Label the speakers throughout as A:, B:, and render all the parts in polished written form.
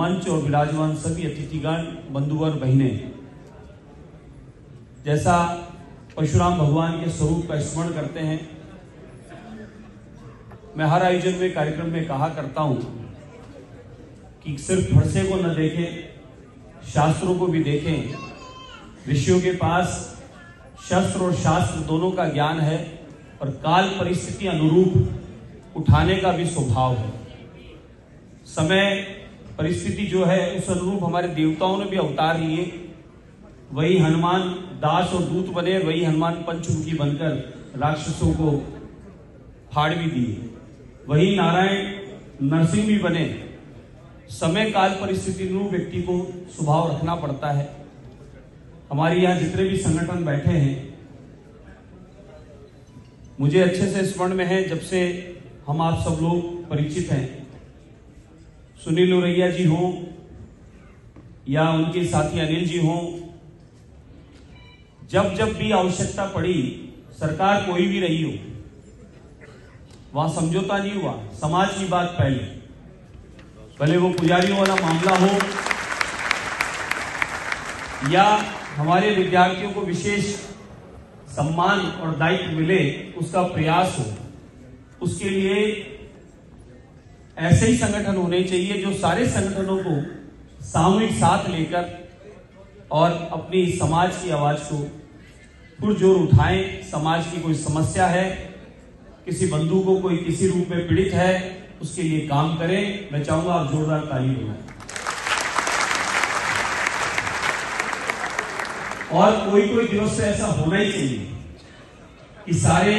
A: मंच और विराजमान सभी अतिथिगण, बंधुवर, बहनें, जैसा परशुराम भगवान के स्वरूप का स्मरण करते हैं, मैं हर आयोजन में, कार्यक्रम में कहा करता हूं कि सिर्फ फरसे को न देखें, शास्त्रों को भी देखें। ऋषियों के पास शस्त्र और शास्त्र दोनों का ज्ञान है और काल परिस्थिति अनुरूप उठाने का भी स्वभाव है। समय परिस्थिति जो है उस अनुरूप हमारे देवताओं ने भी अवतार लिए। वही हनुमान दास और दूत बने, वही हनुमान पंचमुखी बनकर राक्षसों को फाड़ भी दिए। वही नारायण नरसिंह भी बने। समय काल परिस्थिति अनुरूप व्यक्ति को स्वभाव रखना पड़ता है। हमारे यहाँ जितने भी संगठन बैठे हैं, मुझे अच्छे से स्मरण में है, जब से हम आप सब लोग परिचित हैं, सुनील उरैया जी हों या उनके साथी अनिल जी हों, जब जब भी आवश्यकता पड़ी, सरकार कोई भी रही हो, वहां समझौता नहीं हुआ। समाज की बात पहले, भले वो पुजारियों वाला मामला हो या हमारे विद्यार्थियों को विशेष सम्मान और दायित्व मिले, उसका प्रयास हो। उसके लिए ऐसे ही संगठन होने चाहिए जो सारे संगठनों को सामूहिक साथ लेकर और अपनी समाज की आवाज को पुरजोर उठाएं। समाज की कोई समस्या है, किसी बंधु को कोई किसी रूप में पीड़ित है, उसके लिए काम करें। मैं चाहूंगा आप जोरदार ताली बजाएं। और कोई दिवस से ऐसा होना ही चाहिए कि सारे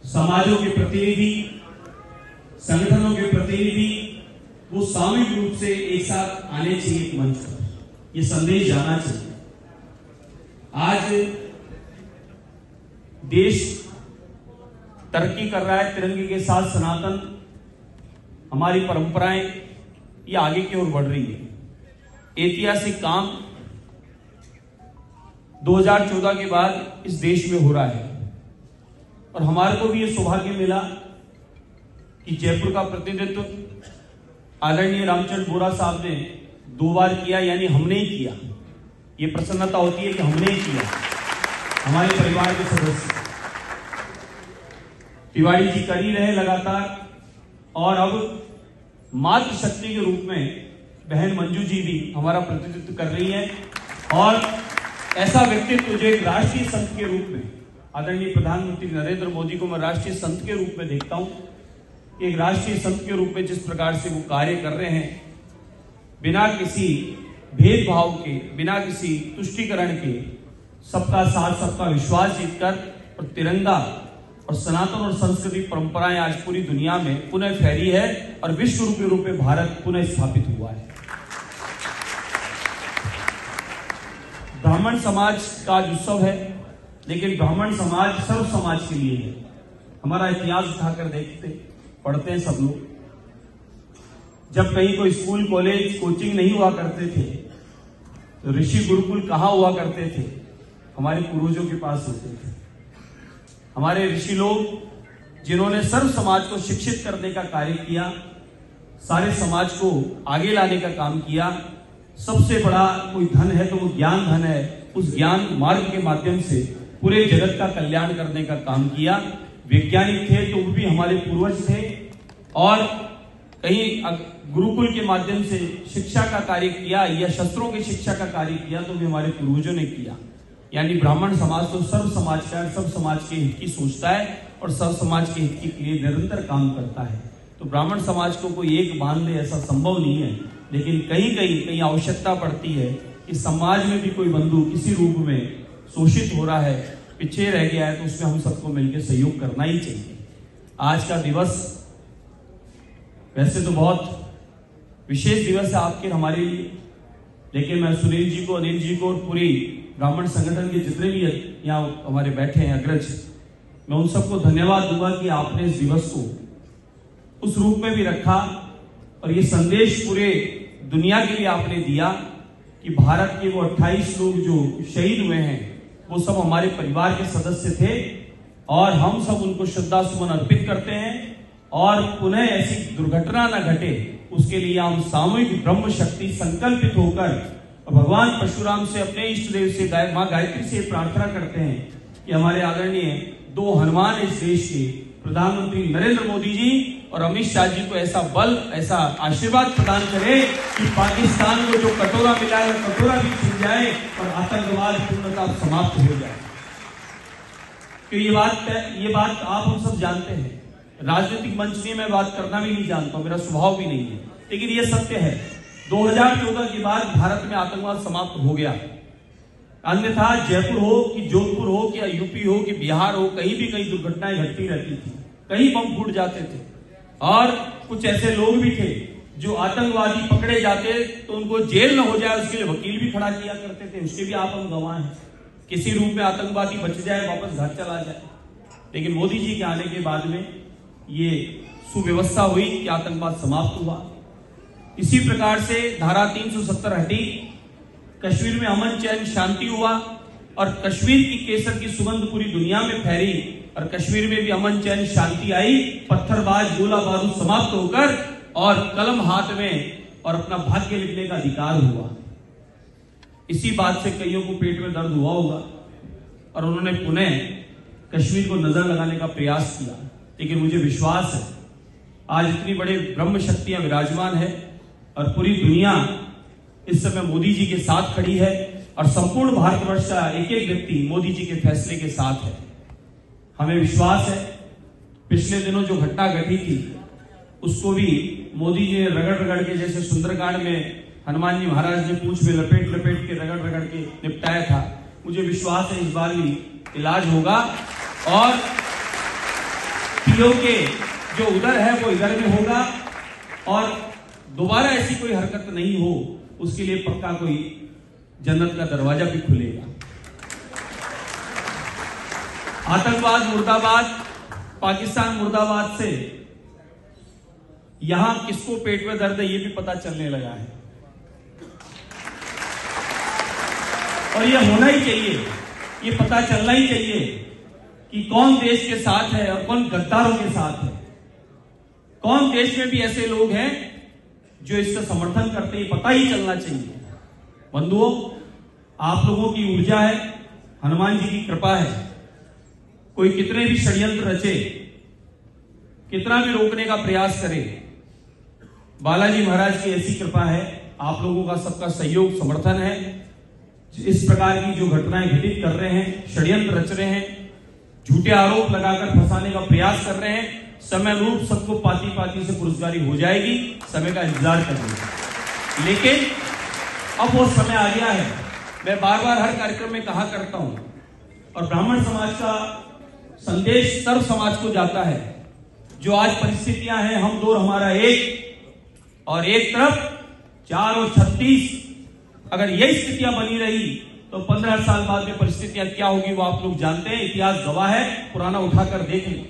A: समाजों के प्रतिनिधि, संगठनों के प्रतिनिधि वो सामूहिक रूप से एक साथ आने चाहिए एक मंच पर। ये संदेश जाना चाहिए। आज देश तरक्की कर रहा है, तिरंगे के साथ सनातन हमारी परंपराएं ये आगे की ओर बढ़ रही है। ऐतिहासिक काम 2014 के बाद इस देश में हो रहा है और हमारे को भी ये सौभाग्य मिला कि जयपुर का प्रतिनिधित्व आदरणीय रामचंद्र बोरा साहब ने 2 बार किया, यानी हमने ही किया। ये प्रसन्नता होती है कि हमने ही किया, हमारे परिवार के सदस्य। तिवारी जी कर ही रहे लगातार, और अब मातृ शक्ति के रूप में बहन मंजू जी भी हमारा प्रतिनिधित्व कर रही है। और ऐसा व्यक्तित्व जो एक राष्ट्रीय संत के रूप में, आदरणीय प्रधानमंत्री नरेंद्र मोदी को मैं राष्ट्रीय संत के रूप में देखता हूं। एक राष्ट्रीय संत के रूप में जिस प्रकार से वो कार्य कर रहे हैं, बिना किसी भेदभाव के, बिना किसी तुष्टीकरण के, सबका साथ सबका विश्वास जीतकर, और तिरंगा और सनातन और संस्कृति परंपराएं आज पूरी दुनिया में पुनः फैली है और विश्व के रूप में भारत पुनः स्थापित हुआ है। ब्राह्मण समाज का आज उत्सव है, लेकिन ब्राह्मण समाज सर्व समाज के लिए है। हमारा इतिहास उठाकर देखते, पढ़ते हैं सब लोग। जब कहीं कोई स्कूल, कॉलेज, कोचिंग नहीं हुआ करते थे, तो ऋषि गुरुकुल कहाँ हुआ करते थे? हमारे पूर्वजों के पास होते थे। हमारे ऋषि लोग जिन्होंने सर्व समाज को शिक्षित करने का कार्य किया, सारे समाज को आगे लाने का काम किया। सबसे बड़ा कोई धन है तो वो ज्ञान धन है। उस ज्ञान मार्ग के माध्यम से पूरे जगत का कल्याण करने का काम किया। वैज्ञानिक थे तो वो भी हमारे पूर्वज थे, और कहीं गुरुकुल के माध्यम से शिक्षा का कार्य किया या शस्त्रों की शिक्षा का कार्य किया तो भी हमारे पूर्वजों ने किया। यानी ब्राह्मण समाज तो सर्व समाज का, सब समाज के हित की सोचता है और सब समाज के हित के लिए निरंतर काम करता है। तो ब्राह्मण समाज को कोई एक मान दे ऐसा संभव नहीं है, लेकिन कहीं आवश्यकता पड़ती है कि समाज में भी कोई बंधु किसी रूप में शोषित हो रहा है, पीछे रह गया है, तो उसमें हम सबको मिलकर सहयोग करना ही चाहिए। आज का दिवस वैसे तो बहुत विशेष दिवस है आपके हमारे लिए, लेकिन मैं सुनील जी को, अनिल जी को और पूरी ब्राह्मण संगठन के जितने भी यहाँ हमारे बैठे हैं अग्रज, मैं उन सबको धन्यवाद दूंगा कि आपने इस दिवस को उस रूप में भी रखा और ये संदेश पूरे दुनिया के लिए आपने दिया कि भारत के वो 28 लोग जो शहीद हुए हैं वो सब हमारे परिवार के सदस्य थे और हम सब उनको श्रद्धा सुमन अर्पित करते हैं और पुनः ऐसी दुर्घटना न घटे उसके लिए हम सामूहिक ब्रह्म शक्ति संकल्पित होकर भगवान परशुराम से, अपने इष्ट देव से, मां गायत्री से प्रार्थना करते हैं कि हमारे आदरणीय दो हनुमान इस देश के प्रधानमंत्री नरेंद्र मोदी जी और अमित शाह जी को ऐसा बल, ऐसा आशीर्वाद प्रदान करे कि पाकिस्तान को जो कटोरा मिला है कटोरा भी छिन जाए और आतंकवाद पूर्णतः समाप्त हो जाए। तो ये बात आप हम सब जानते हैं। राजनीतिक मंच में मैं बात करना भी नहीं जानता हूं, मेरा स्वभाव भी नहीं है, लेकिन ये सत्य है 2014 के बाद भारत में आतंकवाद समाप्त हो गया। अन्यथा जयपुर हो कि जोधपुर हो कि यूपी हो कि बिहार हो, कहीं भी कई दुर्घटनाएं घटती रहती थी, कहीं बम फूट जाते थे और कुछ ऐसे लोग भी थे जो आतंकवादी पकड़े जाते तो उनको जेल न हो जाए उसके लिए वकील भी खड़ा किया करते थे। उसके भी आप हम गवाह हैं। किसी रूप में आतंकवादी बच जाए, वापस घर चला जाए। लेकिन मोदी जी के आने के बाद में ये सुव्यवस्था हुई कि आतंकवाद समाप्त हुआ। इसी प्रकार से धारा 370 हटी, कश्मीर में अमन चैन शांति हुआ और कश्मीर की केसर की सुगंध पूरी दुनिया में फैली और कश्मीर में भी अमन चैन शांति आई। पत्थरबाज गोला बारूद समाप्त होकर और कलम हाथ में और अपना भाग्य लिखने का अधिकार हुआ। इसी बात से कईयों को पेट में दर्द हुआ होगा और उन्होंने पुनः कश्मीर को नजर लगाने का प्रयास किया। लेकिन मुझे विश्वास है आज इतनी बड़े ब्रह्म शक्तियां विराजमान है और पूरी दुनिया इस समय मोदी जी के साथ खड़ी है और संपूर्ण भारतवर्ष का एक एक व्यक्ति मोदी जी के फैसले के साथ है। हमें विश्वास है पिछले दिनों जो घटना घटी थी उसको भी मोदी जी ने रगड़ रगड़ के, जैसे सुंदरकांड में हनुमान जी महाराज ने पूंछ में लपेट लपेट के रगड़ रगड़ के निपटाया था, मुझे विश्वास है इस बार भी इलाज होगा और पीओ के जो उधर है वो इधर में होगा और दोबारा ऐसी कोई हरकत नहीं हो, उसके लिए पक्का कोई जन्नत का दरवाजा भी खुलेगा। आतंकवाद मुर्दाबाद, पाकिस्तान मुर्दाबाद से यहां किसको पेट में दर्द है ये भी पता चलने लगा है और ये होना ही चाहिए, ये पता चलना ही चाहिए कि कौन देश के साथ है और कौन गद्दारों के साथ है। कौन देश में भी ऐसे लोग हैं जो इसका समर्थन करते हैं, पता ही चलना चाहिए। बंधुओं, आप लोगों की ऊर्जा है, हनुमान जी की कृपा है। कोई कितने भी षड्यंत्र रचे, कितना भी रोकने का प्रयास करे, बालाजी महाराज की ऐसी कृपा है, आप लोगों का सबका सहयोग समर्थन है। इस प्रकार की जो घटनाएं घटित कर रहे हैं, षड्यंत्र रच रहे हैं, झूठे आरोप लगाकर फंसाने का प्रयास कर रहे हैं, समय अनुरूप सबको पाती पाती से पुरस्कारी हो जाएगी, समय का इंतजार करिए। लेकिन अब वो समय आ गया है। मैं बार बार हर कार्यक्रम में कहा करता हूं और ब्राह्मण समाज का संदेश सर्व समाज को जाता है। जो आज परिस्थितियां हैं, हम दो हमारा एक, और एक तरफ 4 और 36, अगर यही स्थितियां बनी रही तो 15 साल बाद में परिस्थितियां क्या होगी वो आप लोग जानते हैं। इतिहास गवाह है, पुराना उठाकर देख लें।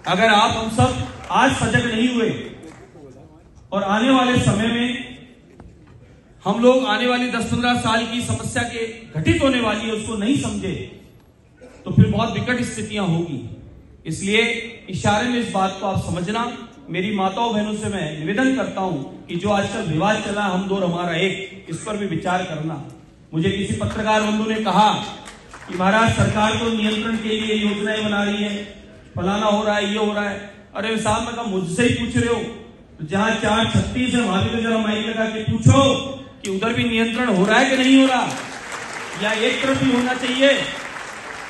A: अगर आप हम सब आज सजग नहीं हुए और आने वाले समय में हम लोग आने वाली 10-15 साल की समस्या के घटित होने वाली है उसको नहीं समझे तो फिर बहुत विकट स्थितियां होगी। इसलिए इशारे में इस बात को आप समझना। मेरी माताओं बहनों से मैं निवेदन करता हूं कि जो आजकल विवाद चला हम दो हमारा एक, इस पर भी विचार करना। मुझे किसी पत्रकार बंधु ने कहा कि महाराज सरकार तो नियंत्रण के लिए योजनाएं बना रही है, फलाना हो रहा है, ये हो रहा है। अरे साहब, मैं कहा मुझसे ही पूछ रहे हो, तो जहां 436 है वहां भी जरा माइक लगा के पूछो कि उधर भी नियंत्रण हो रहा है कि नहीं हो रहा, या एक तरफ ही होना चाहिए,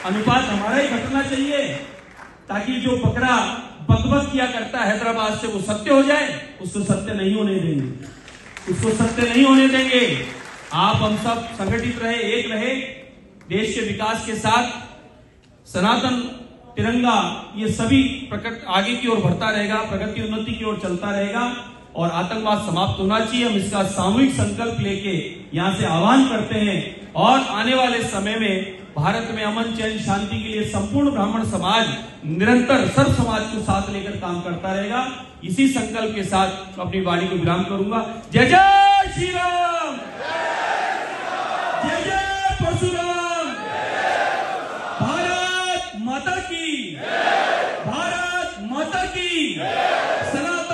A: अनुपात हमारा ही घटना चाहिए, ताकि जो बकरा बकबक किया करता है हैदराबाद से वो सत्य हो जाए। उसको सत्य नहीं होने देंगे, उसको सत्य नहीं होने देंगे। आप हम सब संगठित रहे, एक रहे, देश के विकास के साथ सनातन तिरंगा ये सभी प्रकट आगे की ओर बढ़ता रहेगा, प्रगति उन्नति की ओर चलता रहेगा और आतंकवाद समाप्त होना चाहिए। हम इसका सामूहिक संकल्प लेके यहां से आह्वान करते हैं और आने वाले समय में भारत में अमन चैन शांति के लिए संपूर्ण ब्राह्मण समाज निरंतर सर्व समाज को साथ लेकर काम करता रहेगा। इसी संकल्प के साथ अपनी वाणी को विराम करूंगा। जय जय श्री राम, जय जय परशुराम, भारत माता की, भारत माता की, सनातन